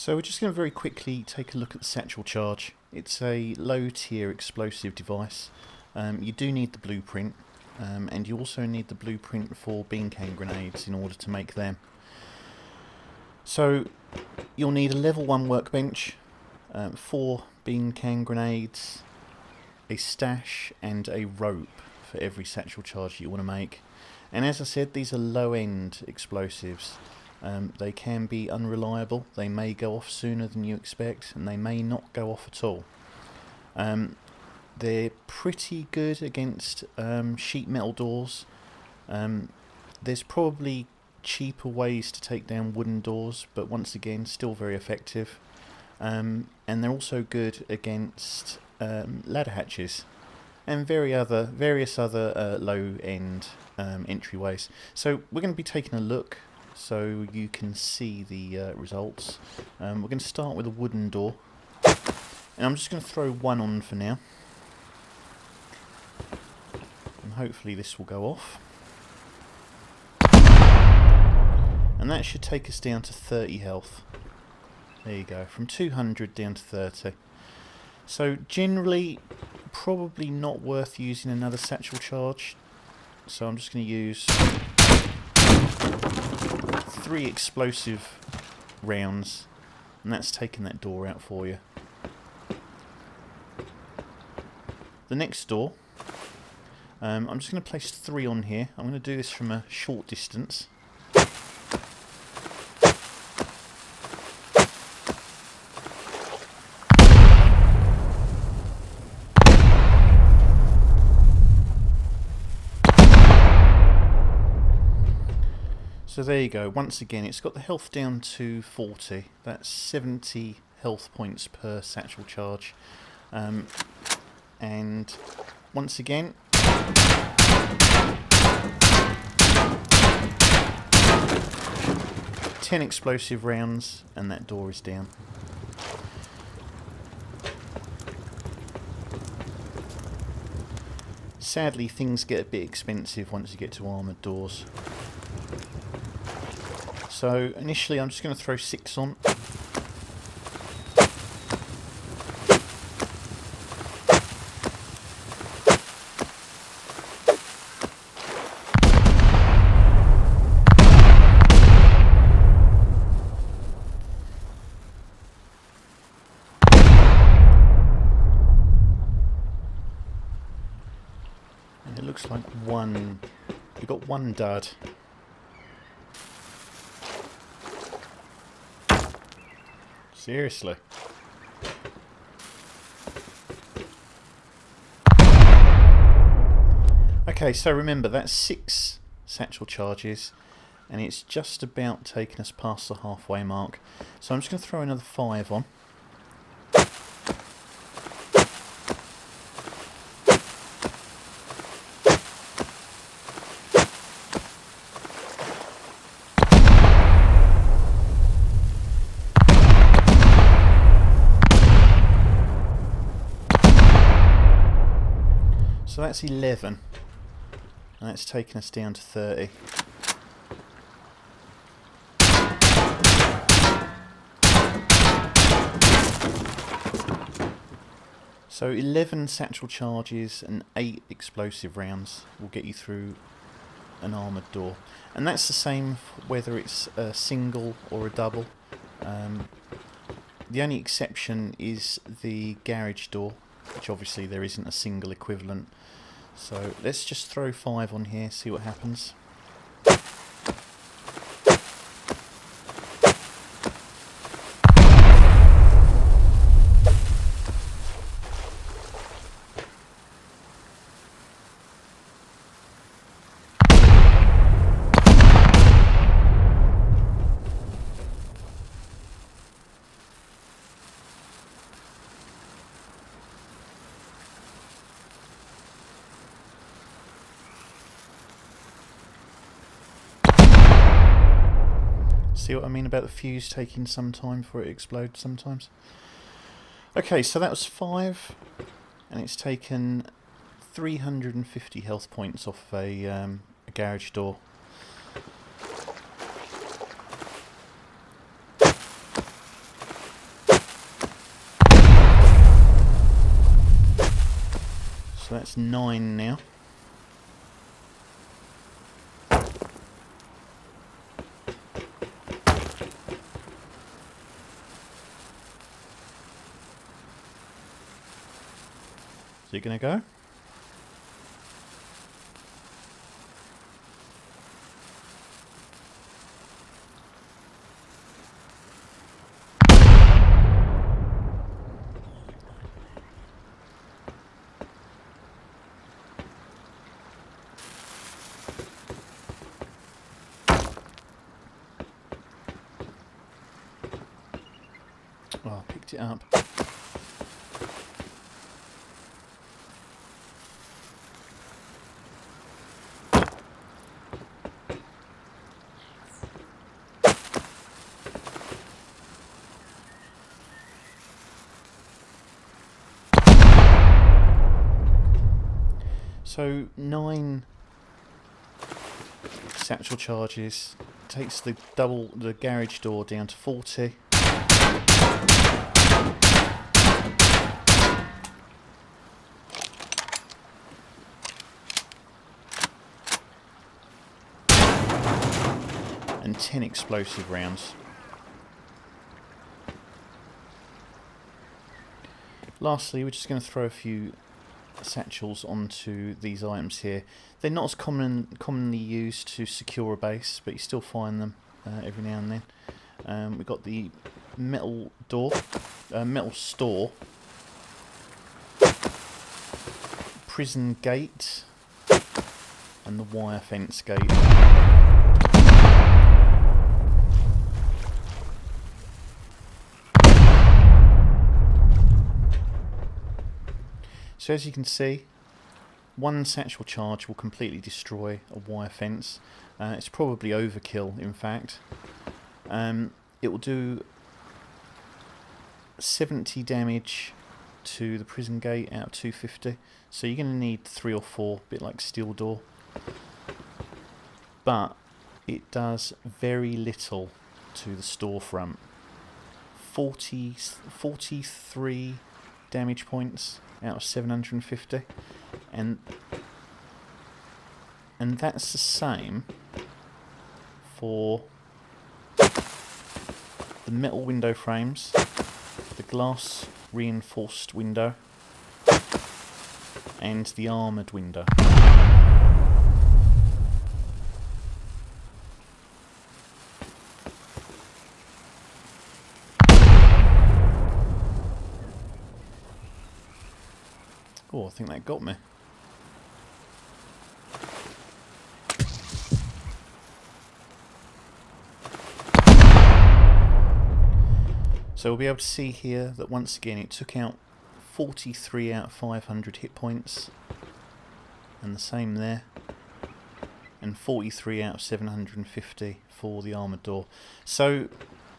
So we're just going to very quickly take a look at the Satchel Charge. It's a low tier explosive device. You do need the blueprint, and you also need the blueprint for bean can grenades in order to make them. So you'll need a level 1 workbench, 4 bean can grenades, a stash and a rope for every Satchel Charge you want to make. And as I said, these are low end explosives. They can be unreliable, they may go off sooner than you expect, and they may not go off at all. They're pretty good against sheet metal doors. There's probably cheaper ways to take down wooden doors, but once again, still very effective. And they're also good against ladder hatches and various other low-end entryways. So we're going to be taking a look so you can see the results. We're going to start with a wooden door, and I'm just going to throw one on for now, and hopefully this will go off. And that should take us down to 30 health. There you go, from 200 down to 30. So generally, probably not worth using another Satchel Charge. So I'm just going to use 3 explosive rounds, and that's taken that door out for you. The next door, I'm just going to place 3 on here. I'm going to do this from a short distance. So there you go, once again it's got the health down to 40, that's 70 health points per Satchel Charge, and once again 10 explosive rounds and that door is down. Sadly things get a bit expensive once you get to armoured doors. So initially I'm just going to throw 6 on. And it looks like we got one dud. Seriously. Okay, so remember that's 6 Satchel Charges, and it's just about taking us past the halfway mark. So I'm just going to throw another 5 on. So that's 11, and that's taken us down to 30. So 11 Satchel Charges and 8 explosive rounds will get you through an armoured door. And that's the same whether it's a single or a double. The only exception is the garage door, which obviously there isn't a single equivalent. So let's just throw 5 on here, see what happens. See what I mean about the fuse taking some time for it to explode sometimes? Okay, so that was 5, and it's taken 350 health points off a garage door. that's 9 now. So you're going to go? Oh, I picked it up. So 9 satchel charges takes the garage door down to 40. And 10 explosive rounds. Lastly, we're just going to throw a few satchels onto these items here. They're not as commonly used to secure a base, but you still find them every now and then. We've got the metal door, metal store, prison gate, and the wire fence gate. So as you can see, one satchel charge will completely destroy a wire fence. It's probably overkill, in fact. It will do 70 damage to the prison gate out of 250. So you're going to need 3 or 4, a bit like steel door. But it does very little to the storefront. 43 damage points out of 750, and that's the same for the metal window frames, the glass reinforced window, and the armoured window. Oh, I think that got me. So we'll be able to see here that once again it took out 43 out of 500 hit points, and the same there, and 43 out of 750 for the armoured door. So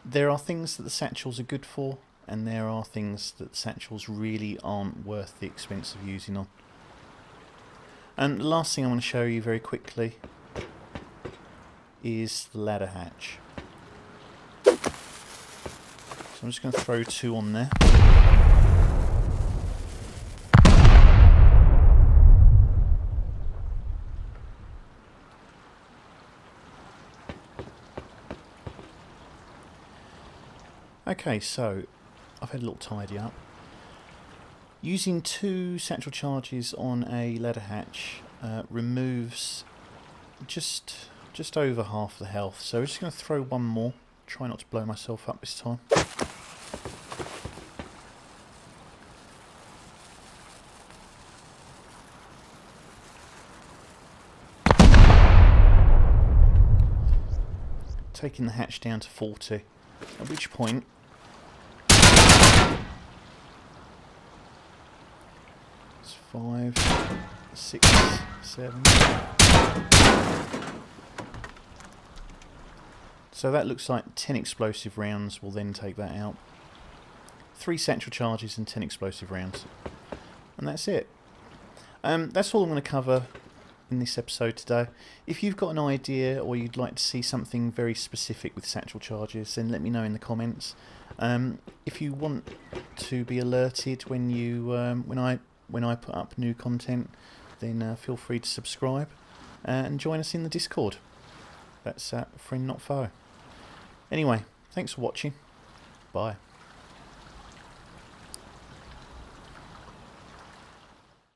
there are things that the satchels are good for, and there are things that satchels really aren't worth the expense of using on. And the last thing I want to show you very quickly is the ladder hatch. So I'm just going to throw 2 on there. Okay, so I've had a little tidy up. Using 2 satchel charges on a ladder hatch removes just over half the health. So we're just going to throw 1 more. Try not to blow myself up this time. Taking the hatch down to 40, at which point it's 5, 6, 7. So that looks like 10 explosive rounds will then take that out. 3 satchel charges and 10 explosive rounds. And that's it. That's all I'm going to cover in this episode today. If you've got an idea or you'd like to see something very specific with satchel charges, then let me know in the comments. If you want to be alerted when I when I put up new content, then feel free to subscribe and join us in the Discord. That's friend not foe. Anyway, thanks for watching. Bye.